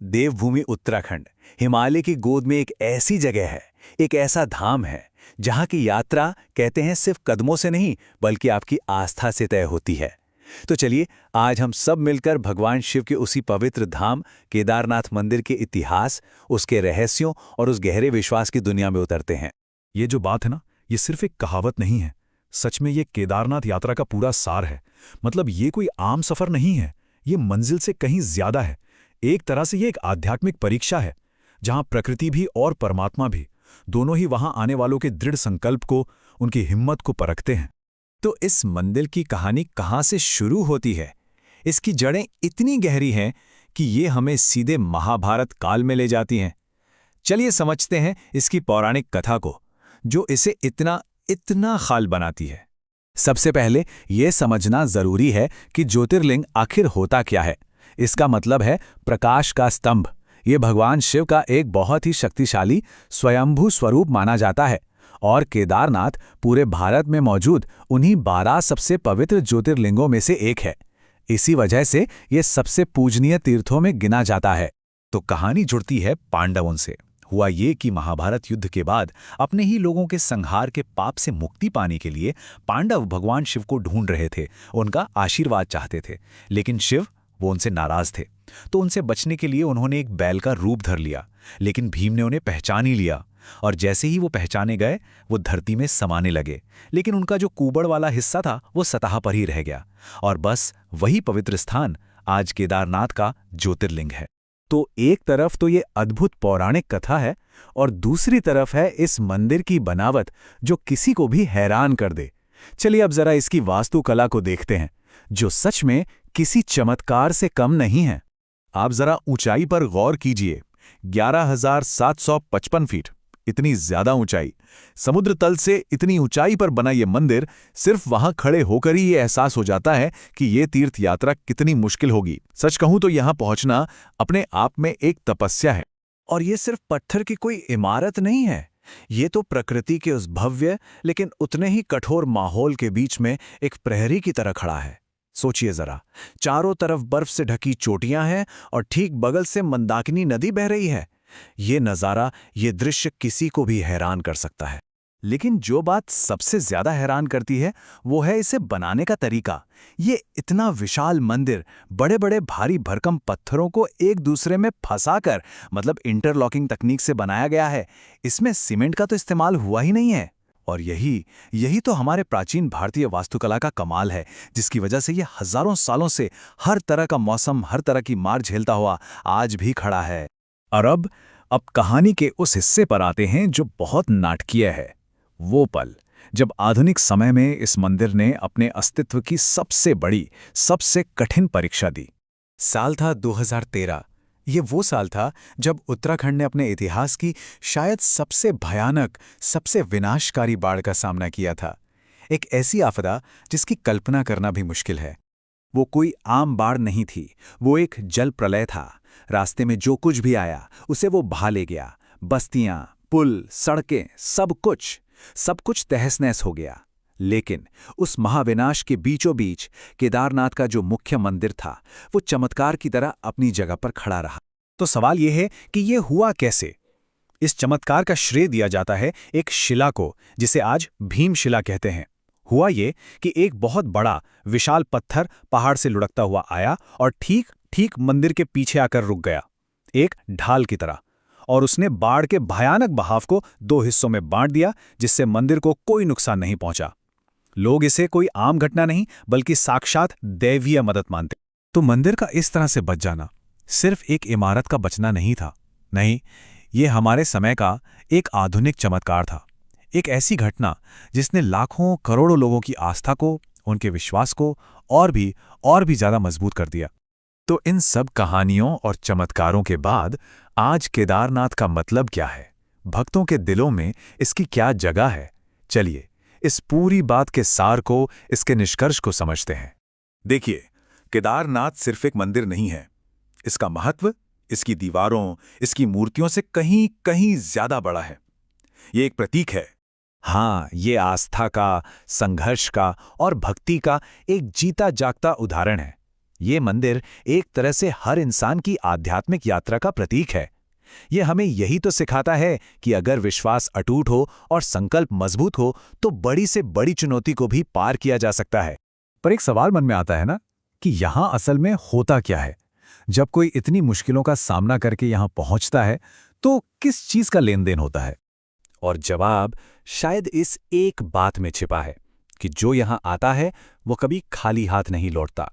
देवभूमि उत्तराखंड हिमालय की गोद में एक ऐसी जगह है, एक ऐसा धाम है जहां की यात्रा कहते हैं सिर्फ कदमों से नहीं बल्कि आपकी आस्था से तय होती है। तो चलिए आज हम सब मिलकर भगवान शिव के उसी पवित्र धाम केदारनाथ मंदिर के इतिहास, उसके रहस्यों और उस गहरे विश्वास की दुनिया में उतरते हैं। ये जो बात है ना, ये सिर्फ एक कहावत नहीं है। सच में ये केदारनाथ यात्रा का पूरा सार है। मतलब ये कोई आम सफर नहीं है, ये मंजिल से कहीं ज्यादा है। एक तरह से ये एक आध्यात्मिक परीक्षा है, जहां प्रकृति भी और परमात्मा भी दोनों ही वहां आने वालों के दृढ़ संकल्प को, उनकी हिम्मत को परखते हैं। तो इस मंदिर की कहानी कहाँ से शुरू होती है? इसकी जड़ें इतनी गहरी हैं कि ये हमें सीधे महाभारत काल में ले जाती हैं। चलिए समझते हैं इसकी पौराणिक कथा को, जो इसे इतना इतना खाल बनाती है। सबसे पहले ये समझना जरूरी है कि ज्योतिर्लिंग आखिर होता क्या है। इसका मतलब है प्रकाश का स्तंभ। ये भगवान शिव का एक बहुत ही शक्तिशाली स्वयंभू स्वरूप माना जाता है और केदारनाथ पूरे भारत में मौजूद उन्हीं 12 सबसे पवित्र ज्योतिर्लिंगों में से एक है। इसी वजह से ये सबसे पूजनीय तीर्थों में गिना जाता है। तो कहानी जुड़ती है पांडवों से। हुआ ये कि महाभारत युद्ध के बाद अपने ही लोगों के संहार के पाप से मुक्ति पाने के लिए पांडव भगवान शिव को ढूंढ रहे थे, उनका आशीर्वाद चाहते थे। लेकिन शिव वो उनसे नाराज थे, तो उनसे बचने के लिए उन्होंने एक बैल का रूप धर लिया। लेकिन भीम ने उन्हें पहचान ही लिया और जैसे ही वो पहचाने गए वो धरती में समाने लगे। लेकिन उनका जो कुबड़ वाला हिस्सा था वो सतह पर ही रह गया और बस वही पवित्र स्थान आज केदारनाथ का ज्योतिर्लिंग है। तो एक तरफ तो ये अद्भुत पौराणिक कथा है और दूसरी तरफ है इस मंदिर की बनावट जो किसी को भी हैरान कर दे। चलिए अब जरा इसकी वास्तुकला को देखते हैं, जो सच में किसी चमत्कार से कम नहीं है। आप जरा ऊंचाई पर गौर कीजिए। 11,755 फीट, इतनी ज्यादा ऊंचाई। समुद्र तल से इतनी ऊंचाई पर बना ये मंदिर, सिर्फ वहां खड़े होकर ही ये एहसास हो जाता है कि ये तीर्थ यात्रा कितनी मुश्किल होगी। सच कहूं तो यहां पहुंचना अपने आप में एक तपस्या है। और ये सिर्फ पत्थर की कोई इमारत नहीं है, ये तो प्रकृति के उस भव्य लेकिन उतने ही कठोर माहौल के बीच में एक प्रहरी की तरह खड़ा है। सोचिए जरा, चारों तरफ बर्फ से ढकी चोटियां हैं और ठीक बगल से मंदाकिनी नदी बह रही है। ये नज़ारा, ये दृश्य किसी को भी हैरान कर सकता है। लेकिन जो बात सबसे ज्यादा हैरान करती है वो है इसे बनाने का तरीका। ये इतना विशाल मंदिर बड़े बड़े भारी भरकम पत्थरों को एक दूसरे में फंसाकर, मतलब इंटरलॉकिंग तकनीक से बनाया गया है। इसमें सीमेंट का तो इस्तेमाल हुआ ही नहीं है। और यही तो हमारे प्राचीन भारतीय वास्तुकला का कमाल है, जिसकी वजह से ये हजारों सालों से हर तरह का मौसम, हर तरह की मार झेलता हुआ आज भी खड़ा है। और अब कहानी के उस हिस्से पर आते हैं जो बहुत नाटकीय है। वो पल जब आधुनिक समय में इस मंदिर ने अपने अस्तित्व की सबसे बड़ी, सबसे कठिन परीक्षा दी। साल था 2013। ये वो साल था जब उत्तराखंड ने अपने इतिहास की शायद सबसे भयानक, सबसे विनाशकारी बाढ़ का सामना किया था। एक ऐसी आपदा जिसकी कल्पना करना भी मुश्किल है। वो कोई आम बाढ़ नहीं थी, वो एक जल प्रलय था। रास्ते में जो कुछ भी आया उसे वो बहा ले गया। बस्तियां, पुल, सड़कें, सब कुछ तहस-नहस हो गया। लेकिन उस महाविनाश के बीचों बीच केदारनाथ का जो मुख्य मंदिर था वो चमत्कार की तरह अपनी जगह पर खड़ा रहा। तो सवाल यह है कि ये हुआ कैसे? इस चमत्कार का श्रेय दिया जाता है एक शिला को, जिसे आज भीमशिला कहते हैं। हुआ ये कि एक बहुत बड़ा विशाल पत्थर पहाड़ से लुढ़कता हुआ आया और ठीक मंदिर के पीछे आकर रुक गया, एक ढाल की तरह। और उसने बाढ़ के भयानक बहाव को 2 हिस्सों में बांट दिया, जिससे मंदिर को कोई नुकसान नहीं पहुंचा। लोग इसे कोई आम घटना नहीं बल्कि साक्षात दैवीय मदद मानते। तो मंदिर का इस तरह से बच जाना सिर्फ एक इमारत का बचना नहीं था। नहीं, ये हमारे समय का एक आधुनिक चमत्कार था। एक ऐसी घटना जिसने लाखों करोड़ों लोगों की आस्था को, उनके विश्वास को और भी ज्यादा मजबूत कर दिया। तो इन सब कहानियों और चमत्कारों के बाद आज केदारनाथ का मतलब क्या है? भक्तों के दिलों में इसकी क्या जगह है? चलिए इस पूरी बात के सार को, इसके निष्कर्ष को समझते हैं। देखिए, केदारनाथ सिर्फ एक मंदिर नहीं है। इसका महत्व इसकी दीवारों, इसकी मूर्तियों से कहीं कहीं ज्यादा बड़ा है। ये एक प्रतीक है। हाँ, ये आस्था का, संघर्ष का और भक्ति का एक जीता जागता उदाहरण है। ये मंदिर एक तरह से हर इंसान की आध्यात्मिक यात्रा का प्रतीक है। ये हमें यही तो सिखाता है कि अगर विश्वास अटूट हो और संकल्प मजबूत हो तो बड़ी से बड़ी चुनौती को भी पार किया जा सकता है। पर एक सवाल मन में आता है ना कि यहाँ असल में होता क्या है? जब कोई इतनी मुश्किलों का सामना करके यहाँ पहुँचता है तो किस चीज़ का लेन देन होता है? और जवाब शायद इस एक बात में छिपा है कि जो यहाँ आता है वो कभी खाली हाथ नहीं लौटता।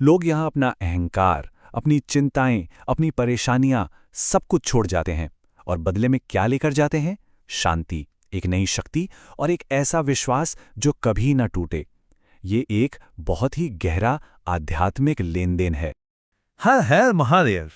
लोग यहाँ अपना अहंकार, अपनी चिंताएं, अपनी परेशानियां सब कुछ छोड़ जाते हैं और बदले में क्या लेकर जाते हैं? शांति, एक नई शक्ति और एक ऐसा विश्वास जो कभी न टूटे। ये एक बहुत ही गहरा आध्यात्मिक लेन देन है। हर हर महादेव।